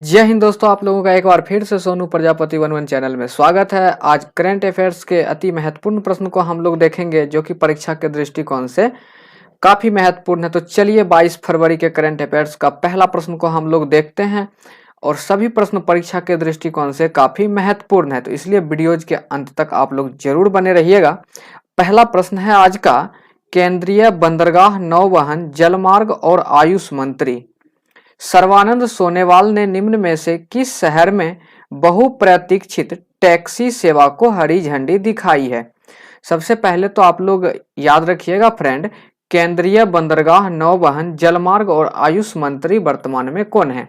जय हिंद दोस्तों, आप लोगों का एक बार फिर से Sonu Prajapati one one channel में स्वागत है। आज करंट अफेयर्स के अति महत्वपूर्ण प्रश्न को हम लोग देखेंगे जो कि परीक्षा के दृष्टिकोण से काफी महत्वपूर्ण है। तो चलिए 22 फरवरी के करंट अफेयर्स का पहला प्रश्न को हम लोग देखते हैं और सभी प्रश्न परीक्षा के दृष्टिकोण से काफी महत्वपूर्ण है, तो इसलिए वीडियोज के अंत तक आप लोग जरूर बने रहिएगा। पहला प्रश्न है आज का, केंद्रीय बंदरगाह, नौवहन, जलमार्ग और आयुष मंत्री सर्बानंद सोनोवाल ने निम्न में से किस शहर में बहुप्रतीक्षित टैक्सी सेवा को हरी झंडी दिखाई है? सबसे पहले तो आप लोग याद रखिएगा फ्रेंड, केंद्रीय बंदरगाह, नौवहन, जलमार्ग और आयुष मंत्री वर्तमान में कौन है?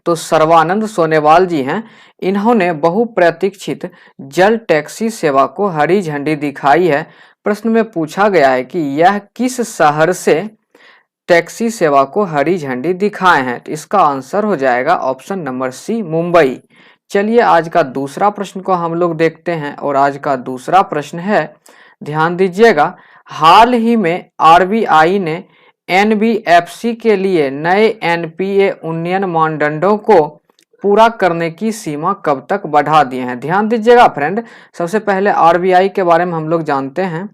तो सर्बानंद सोनोवाल जी हैं। इन्होंने बहुप्रतीक्षित जल टैक्सी सेवा को हरी झंडी दिखाई है। प्रश्न में पूछा गया है कि यह किस शहर से टैक्सी सेवा को हरी झंडी दिखाए हैं? तो इसका आंसर हो जाएगा ऑप्शन नंबर सी, मुंबई। चलिए आज का दूसरा प्रश्न को हम लोग देखते हैं और आज का दूसरा प्रश्न है, ध्यान दीजिएगा, हाल ही में आरबीआई ने एनबीएफसी के लिए नए एनपीए उन्नयन मानदंडों को पूरा करने की सीमा कब तक बढ़ा दिए हैं? ध्यान दीजिएगा फ्रेंड, सबसे पहले आरबीआई के बारे में हम लोग जानते हैं।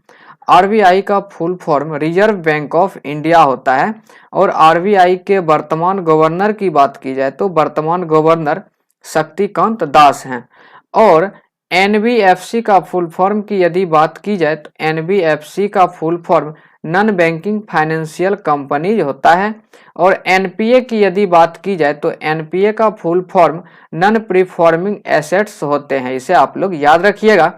आरबीआई का full form reserve bank of India होता है और आरबीआई के वर्तमान गवर्नर की बात की जाए तो वर्तमान गवर्नर शक्तिकांत दास हैं। और एनबीएफसी का फुल फॉर्म की यदि बात की जाए तो एनबीएफसी का full form non banking financial company होता है। और एनपीए की यदि बात की जाए तो एनपीए का फुल फॉर्म नॉन प्रीफॉर्मिंग एसेट्स होते हैं, इसे आप लोग याद रखिएगा।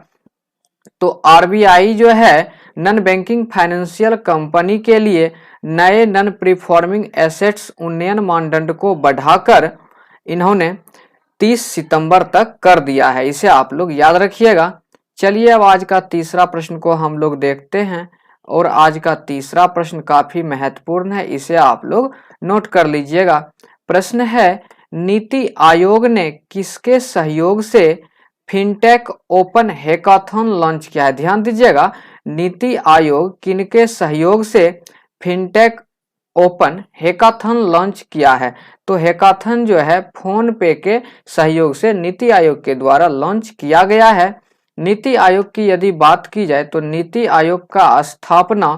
तो आरबीआई जो है नॉन बैंकिंग फाइनेंशियल कंपनी के लिए नए नॉन प्रीफॉर्मिंग एसेट्स उन्नयन मानदंड को बढ़ाकर इन्होंने 30 सितंबर तक कर दिया है, इसे आप लोग याद रखिएगा। चलिए अब आज का तीसरा प्रश्न को हम लोग देखते हैं और आज का तीसरा प्रश्न काफी महत्वपूर्ण है, इसे आप लोग नोट कर लीजिएगा। प्रश्न है, नीति आयोग ने किसके सहयोग से फिनटेक ओपन हैकाथन लॉन्च किया है? ध्यान दीजिएगा, नीति आयोग किनके सहयोग से फिनटेक ओपन हैकाथन लॉन्च किया है? तो हैकाथन जो है फोन पे के सहयोग से नीति आयोग के द्वारा लॉन्च किया गया है। नीति आयोग की यदि बात की जाए तो नीति आयोग का स्थापना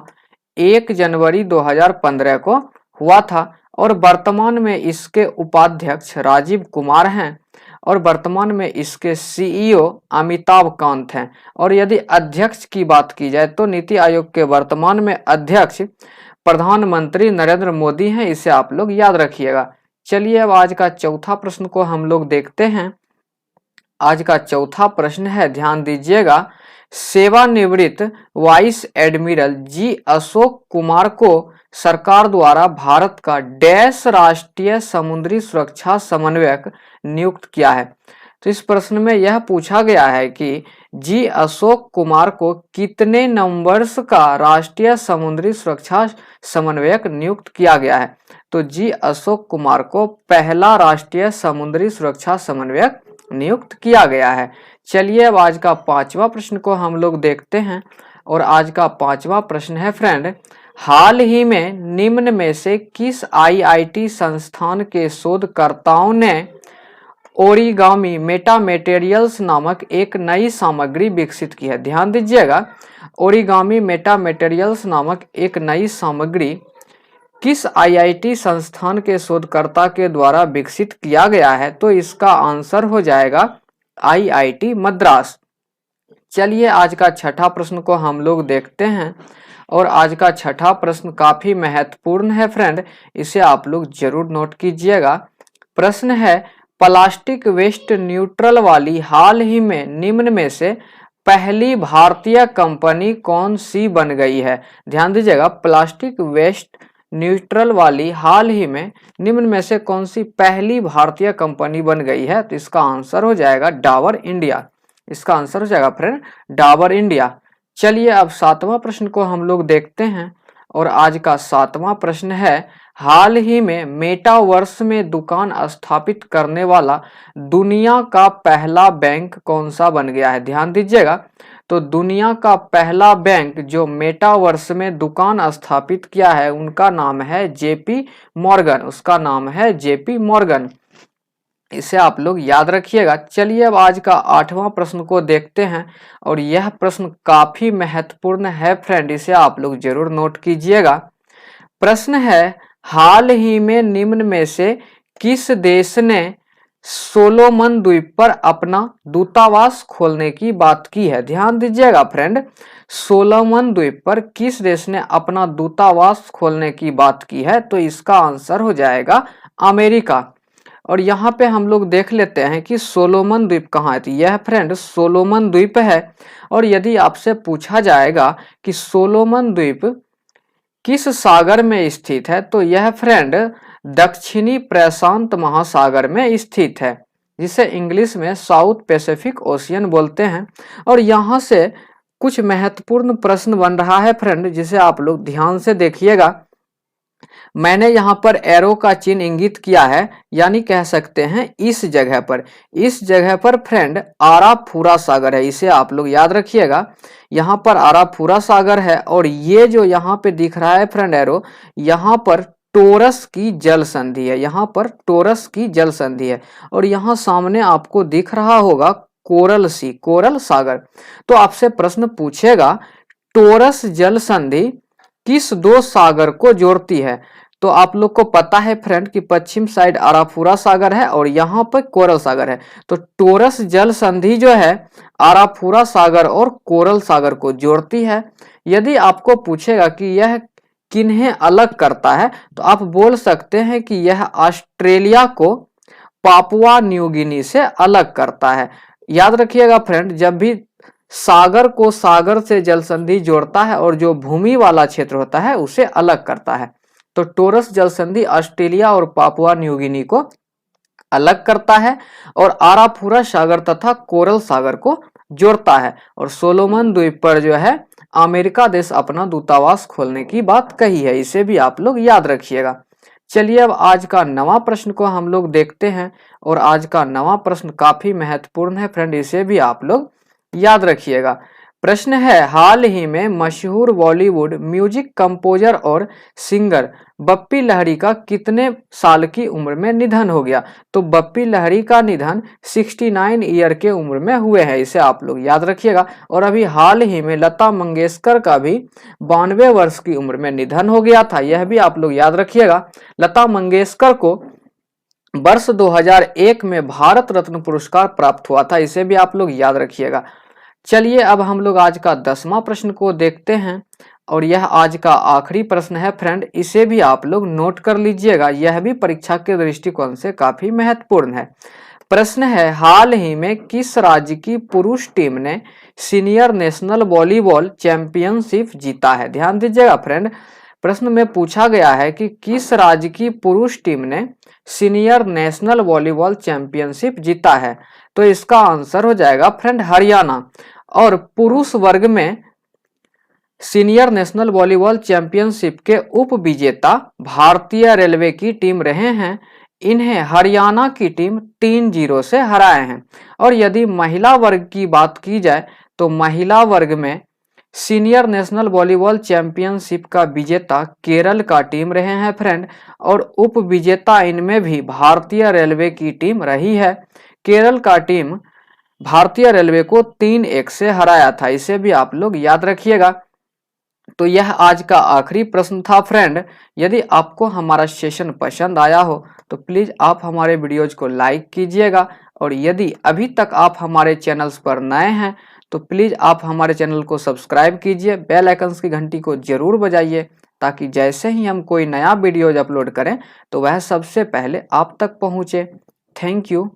1 जनवरी 2015 को हुआ था और वर्तमान में इसके उपाध्यक्ष राजीव कुमार हैं और वर्तमान में इसके सीईओ अमिताभ कांत हैं। और यदि अध्यक्ष की बात की जाए तो नीति आयोग के वर्तमान में अध्यक्ष प्रधानमंत्री नरेंद्र मोदी हैं, इसे आप लोग याद रखिएगा। चलिए अब आज का चौथा प्रश्न को हम लोग देखते हैं। आज का चौथा प्रश्न है, ध्यान दीजिएगा, सेवानिवृत्त vice admiral G Ashok Kumar को सरकार द्वारा भारत का डैश राष्ट्रीय समुद्री सुरक्षा समन्वयक नियुक्त किया है? तो इस प्रश्न में यह पूछा गया है कि जी अशोक कुमार को कितने नंबर्स का राष्ट्रीय समुद्री सुरक्षा समन्वयक नियुक्त किया गया है? तो जी अशोक कुमार को पहला राष्ट्रीय समुद्री सुरक्षा समन्वयक नियुक्त किया गया है। चलिए अब आज का पांचवा प्रश्न को हम लोग देखते हैं और आज का पांचवा प्रश्न है फ्रेंड, हाल ही में निम्न में से किस आईआईटी संस्थान के शोधकर्ताओं ने ओरिगामी मेटा मटेरियल्स नामक एक नई सामग्री विकसित की है? ध्यान दीजिएगा, ओरिगामी मेटा मटेरियल्स नामक एक नई सामग्री किस आईआईटी संस्थान के शोधकर्ता के द्वारा विकसित किया गया है? तो इसका आंसर हो जाएगा आईआईटी मद्रास। चलिए आज का छठा प्रश्न को हम लोग देखते हैं और आज का छठा प्रश्न काफी महत्वपूर्ण है फ्रेंड, इसे आप लोग जरूर नोट कीजिएगा। प्रश्न है, प्लास्टिक वेस्ट न्यूट्रल वाली हाल ही में निम्न में से पहली भारतीय कंपनी कौन सी बन गई है? ध्यान दीजिएगा, प्लास्टिक वेस्ट न्यूट्रल वाली हाल ही में निम्न में से कौन सी पहली भारतीय कंपनी बन गई है? तो इसका आंसर हो जाएगा डाबर इंडिया। इसका आंसर हो जाएगा फ्रेंड डाबर इंडिया। चलिए अब सातवां प्रश्न को हम लोग देखते हैं और आज का सातवां प्रश्न है, हाल ही में मेटावर्स में दुकान स्थापित करने वाला दुनिया का पहला बैंक कौन सा बन गया है? ध्यान दीजिएगा, तो दुनिया का पहला बैंक जो मेटावर्स में दुकान स्थापित किया है उनका नाम है जेपी मॉर्गन, उसका नाम है जेपी मॉर्गन। इसे आप लोग याद रखिएगा। चलिए अब आज का 8वां प्रश्न को देखते हैं और यह प्रश्न काफी महत्वपूर्ण है फ्रेंड, इसे आप लोग जरूर नोट कीजिएगा। प्रश्न है, हाल ही में निम्न में से किस देश ने सोलोमन द्वीप पर अपना दूतावास खोलने की बात की है? ध्यान दीजिएगा फ्रेंड, सोलोमन द्वीप पर किस देश ने अपना दूतावास खोलने की बात की है? तो इसका आंसर हो जाएगा अमेरिका। और यहाँ पे हम लोग देख लेते हैं कि सोलोमन द्वीप कहाँ है। तो यह फ्रेंड सोलोमन द्वीप है। और यदि आपसे पूछा जाएगा कि सोलोमन द्वीप किस सागर में स्थित है, तो यह फ्रेंड दक्षिणी प्रशांत महासागर में स्थित है, जिसे इंग्लिश में साउथ पैसिफिक ओशियन बोलते हैं। और यहाँ से कुछ महत्वपूर्ण प्रश्न बन रहा है फ्रेंड, जिसे आप लोग ध्यान से देखिएगा। मैंने यहाँ पर एरो का चिन्ह इंगित किया है, यानी कह सकते हैं इस जगह पर फ्रेंड आराफुरा सागर है, इसे आप लोग याद रखिएगा। यहाँ पर आराफुरा सागर है और ये जो यहाँ पे दिख रहा है फ्रेंड एरो, यहाँ पर टोरस की जल संधि है, यहाँ पर टोरस की जल संधि है। और यहाँ सामने आपको दिख रहा होगा कोरल सी, कोरल सागर। तो आपसे प्रश्न पूछेगा टोरस जल संधि किस दो सागर को जोड़ती है? तो आप लोग को पता है फ्रेंड कि पश्चिम साइड आराफुरा सागर है और यहाँ पर कोरल सागर है। तो टोरस जल संधि जो है आराफुरा सागर और कोरल सागर को जोड़ती है। यदि आपको पूछेगा कि यह किन्हें अलग करता है, तो आप बोल सकते हैं कि यह ऑस्ट्रेलिया को पापुआ न्यू गिनी से अलग करता है। याद रखिएगा फ्रेंड, जब भी सागर को सागर से जल संधि जोड़ता है और जो भूमि वाला क्षेत्र होता है उसे अलग करता है। तो टोरस जल संधि ऑस्ट्रेलिया और पापुआ न्यू गिनी को अलग करता है और आराफुरा सागर तथा कोरल सागर को जोड़ता है। और सोलोमन द्वीप पर जो है अमेरिका देश अपना दूतावास खोलने की बात कही है, इसे भी आप लोग याद रखिएगा। चलिए अब आज का नवा प्रश्न को हम लोग देखते हैं और आज का नवा प्रश्न काफी महत्वपूर्ण है फ्रेंड, इसे भी आप लोग याद रखिएगा। प्रश्न है, हाल ही में मशहूर बॉलीवुड म्यूजिक कंपोजर और सिंगर बप्पी लहरी का कितने साल की उम्र में निधन हो गया? तो बप्पी लहरी का निधन 69 ईयर के उम्र में हुए हैं, इसे आप लोग याद रखिएगा। और अभी हाल ही में लता मंगेशकर का भी 92 वर्ष की उम्र में निधन हो गया था, यह भी आप लोग याद रखिएगा। लता मंगेशकर को वर्ष 2001 में भारत रत्न पुरस्कार प्राप्त हुआ था, इसे भी आप लोग याद रखिएगा। चलिए अब हम लोग आज का 10वां प्रश्न को देखते हैं और यह आज का आखिरी प्रश्न है फ्रेंड, इसे भी आप लोग नोट कर लीजिएगा, यह भी परीक्षा के दृष्टिकोण से काफी महत्वपूर्ण है। प्रश्न है, हाल ही में किस राज्य की पुरुष टीम ने सीनियर नेशनल वॉलीबॉल चैंपियनशिप जीता है? ध्यान दीजिएगा फ्रेंड, प्रश्न में पूछा गया है कि किस राज्य की पुरुष टीम ने सीनियर नेशनल वॉलीबॉल चैंपियनशिप जीता है? तो इसका आंसर हो जाएगा फ्रेंड हरियाणा। और पुरुष वर्ग में सीनियर नेशनल वॉलीबॉल चैंपियनशिप के उप विजेता भारतीय रेलवे की टीम रहे हैं, इन्हें हरियाणा की टीम 3-0 से हराए हैं। और यदि महिला वर्ग की बात की जाए तो महिला वर्ग में सीनियर नेशनल वॉलीबॉल चैंपियनशिप का विजेता केरल का टीम रहे हैं फ्रेंड, और उप विजेता इनमें भी भारतीय रेलवे की टीम रही है। केरल का टीम भारतीय रेलवे को 3-1 से हराया था, इसे भी आप लोग याद रखिएगा। तो यह आज का आखिरी प्रश्न था फ्रेंड। यदि आपको हमारा सेशन पसंद आया हो तो प्लीज आप हमारे वीडियोज को लाइक कीजिएगा, और यदि अभी तक आप हमारे चैनल्स पर नए हैं तो प्लीज आप हमारे चैनल को सब्सक्राइब कीजिए, बेल आइकन्स की घंटी को जरूर बजाइए, ताकि जैसे ही हम कोई नया वीडियोज अपलोड करें तो वह सबसे पहले आप तक पहुंचे। Thank you.